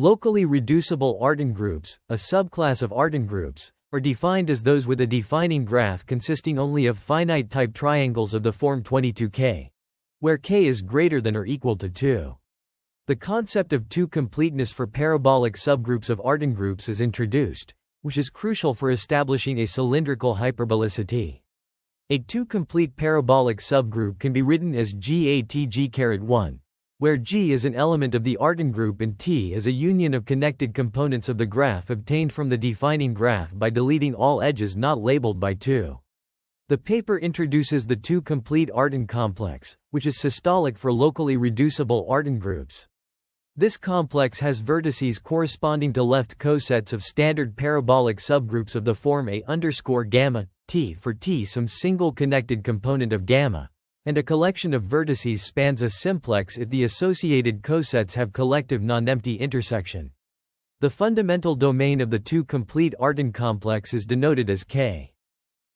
Locally reducible Artin groups, a subclass of Artin groups, are defined as those with a defining graph consisting only of finite-type triangles of the form 22K, where K is greater than or equal to 2. The concept of two-completeness for parabolic subgroups of Artin groups is introduced, which is crucial for establishing a cylindrical hyperbolicity. A two-complete parabolic subgroup can be written as GATG-1, where G is an element of the Artin group and T is a union of connected components of the graph obtained from the defining graph by deleting all edges not labeled by 2. The paper introduces the two-complete Artin complex, which is systolic for locally reducible Artin groups. This complex has vertices corresponding to left cosets of standard parabolic subgroups of the form A_gamma, T for T some single connected component of gamma, and a collection of vertices spans a simplex if the associated cosets have collective non-empty intersection. The fundamental domain of the two-complete Artin complex is denoted as K.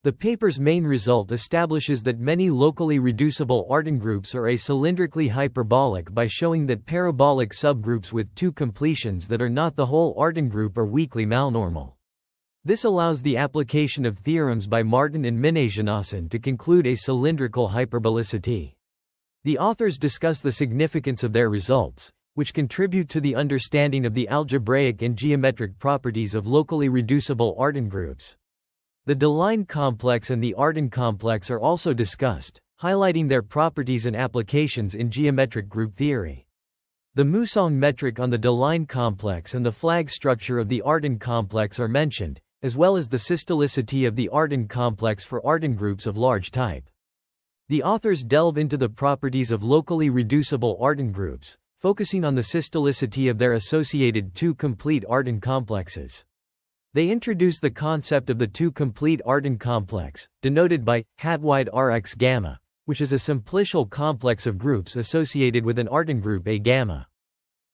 The paper's main result establishes that many locally reducible Artin groups are acylindrically hyperbolic by showing that parabolic subgroups with two completions that are not the whole Artin group are weakly malnormal. This allows the application of theorems by Martin and Minassian to conclude a cylindrical hyperbolicity. The authors discuss the significance of their results, which contribute to the understanding of the algebraic and geometric properties of locally reducible Artin groups. The Deligne complex and the Artin complex are also discussed, highlighting their properties and applications in geometric group theory. The Mousson metric on the Deligne complex and the flag structure of the Artin complex are mentioned, as well as the systolicity of the Artin complex for Artin groups of large type. The authors delve into the properties of locally reducible Artin groups, focusing on the systolicity of their associated two-complete Artin complexes. They introduce the concept of the two-complete Artin complex, denoted by hat-wide Rx gamma, which is a simplicial complex of groups associated with an Artin group A gamma.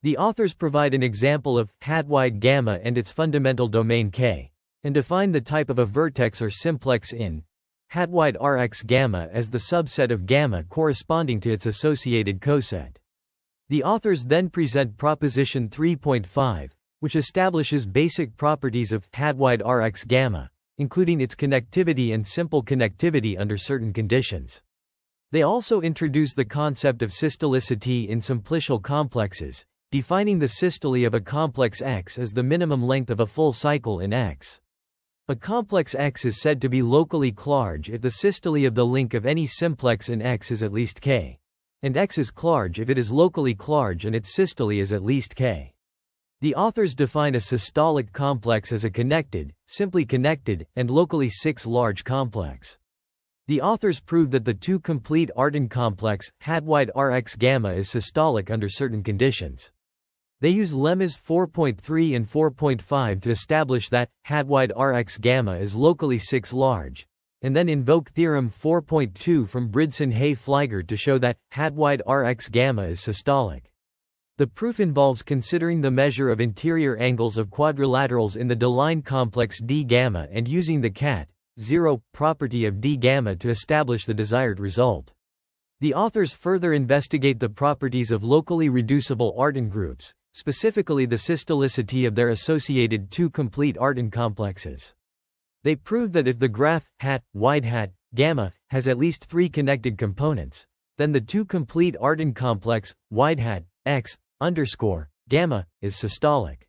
The authors provide an example of hat-wide gamma and its fundamental domain K, and define the type of a vertex or simplex in hat-wide Rx gamma as the subset of gamma corresponding to its associated coset. The authors then present proposition 3.5, which establishes basic properties of hat-wide Rx gamma, including its connectivity and simple connectivity under certain conditions. They also introduce the concept of systolicity in simplicial complexes, defining the systole of a complex X as the minimum length of a full cycle in X. A complex X is said to be locally large if the systole of the link of any simplex in X is at least K, and X is large if it is locally large and its systole is at least K. The authors define a systolic complex as a connected, simply connected, and locally large complex. The authors prove that the two-complete Artin complex, hat-wide Rx gamma, is systolic under certain conditions. They use lemmas 4.3 and 4.5 to establish that hat-wide Rx gamma is locally large, and then invoke theorem 4.2 from Bridson-Hay-Fliegert to show that hat-wide Rx gamma is systolic. The proof involves considering the measure of interior angles of quadrilaterals in the Deligne complex D gamma and using the cat(0) property of D gamma to establish the desired result. The authors further investigate the properties of locally reducible Artin groups, specifically the systolicity of their associated two-complete Artin complexes. They prove that if the graph hat gamma has at least three connected components, then the two-complete Artin complex X_gamma is systolic.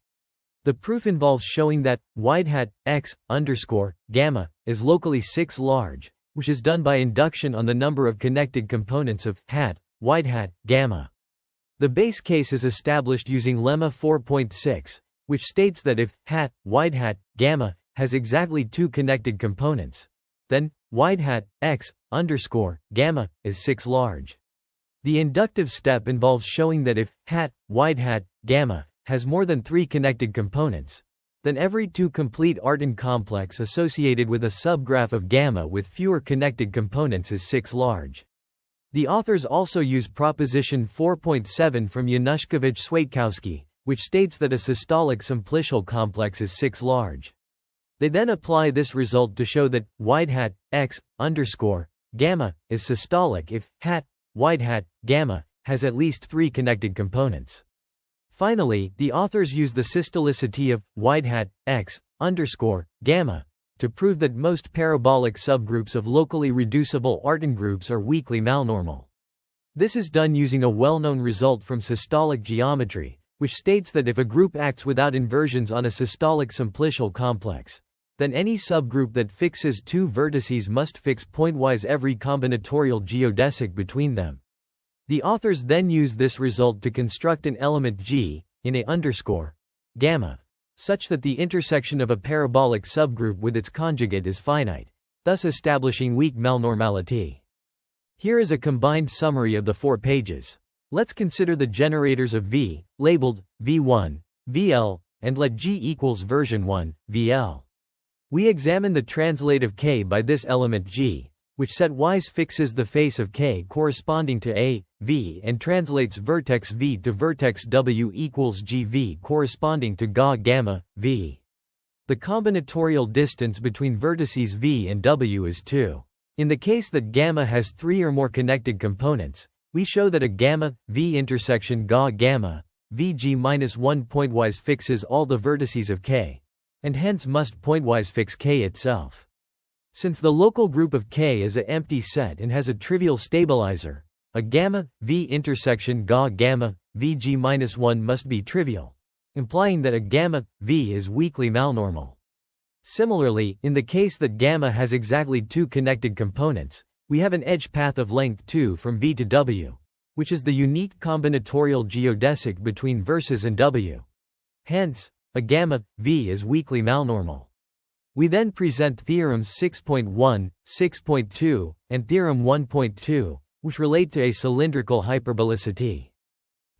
The proof involves showing that X_gamma is locally large, which is done by induction on the number of connected components of gamma. The base case is established using lemma 4.6, which states that if gamma has exactly two connected components, then X_gamma is large. The inductive step involves showing that if gamma has more than three connected components, then every two-complete Artin complex associated with a subgraph of gamma with fewer connected components is large. The authors also use proposition 4.7 from Januszkiewicz-Swiatkowski, which states that a systolic simplicial complex is large. They then apply this result to show that X_gamma is systolic if gamma has at least three connected components. Finally, the authors use the systolicity of x underscore gamma to prove that most parabolic subgroups of locally reducible Artin groups are weakly malnormal. This is done using a well-known result from systolic geometry, which states that if a group acts without inversions on a systolic simplicial complex, then any subgroup that fixes two vertices must fix pointwise every combinatorial geodesic between them. The authors then use this result to construct an element G, in A underscore gamma, such that the intersection of a parabolic subgroup with its conjugate is finite, thus establishing weak malnormality. Here is a combined summary of the 4 pages. Let's consider the generators of V, labeled V1, VL, and let G equals version 1, VL. We examine the translative K by this element G, which setwise fixes the face of K corresponding to A, V and translates vertex V to vertex W equals GV corresponding to Ga gamma, V. The combinatorial distance between vertices V and W is 2. In the case that gamma has 3 or more connected components, we show that a gamma, V intersection Ga gamma, Vg-1 pointwise fixes all the vertices of K, and hence must pointwise fix K itself. Since the local group of K is an empty set and has a trivial stabilizer, a gamma, V intersection Ga gamma, Vg-1 must be trivial, implying that a gamma, V is weakly malnormal. Similarly, in the case that gamma has exactly 2 connected components, we have an edge path of length 2 from V to W, which is the unique combinatorial geodesic between verses and W. Hence, a gamma, V is weakly malnormal. We then present theorems 6.1, 6.2, and theorem 1.2, which relate to acylindrical hyperbolicity.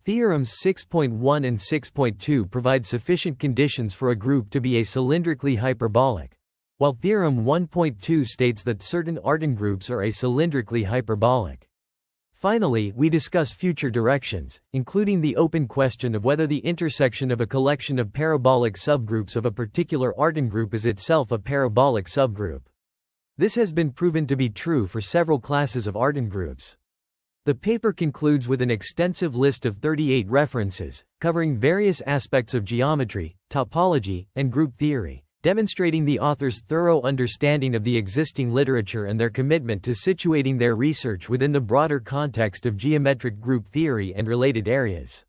Theorems 6.1 and 6.2 provide sufficient conditions for a group to be acylindrically hyperbolic, while theorem 1.2 states that certain Artin groups are acylindrically hyperbolic. Finally, we discuss future directions, including the open question of whether the intersection of a collection of parabolic subgroups of a particular Artin group is itself a parabolic subgroup. This has been proven to be true for several classes of Artin groups. The paper concludes with an extensive list of 38 references, covering various aspects of geometry, topology, and group theory, demonstrating the author's thorough understanding of the existing literature and their commitment to situating their research within the broader context of geometric group theory and related areas.